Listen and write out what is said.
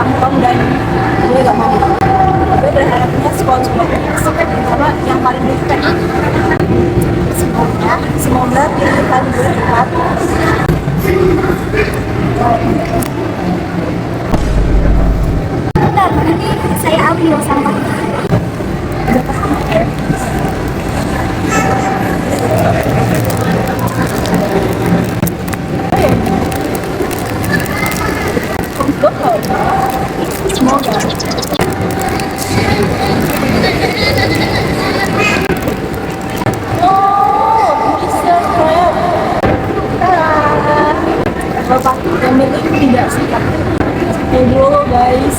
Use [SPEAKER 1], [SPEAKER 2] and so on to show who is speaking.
[SPEAKER 1] kantong dan gue gak mau. Gue berharapnya SpongeBob apa yang paling dekat. Semoga pilihan gue tepat. Bentar, nanti saya ambil sampah. Semoga. Bapak pemilik tidak siap. Oke dulu guys.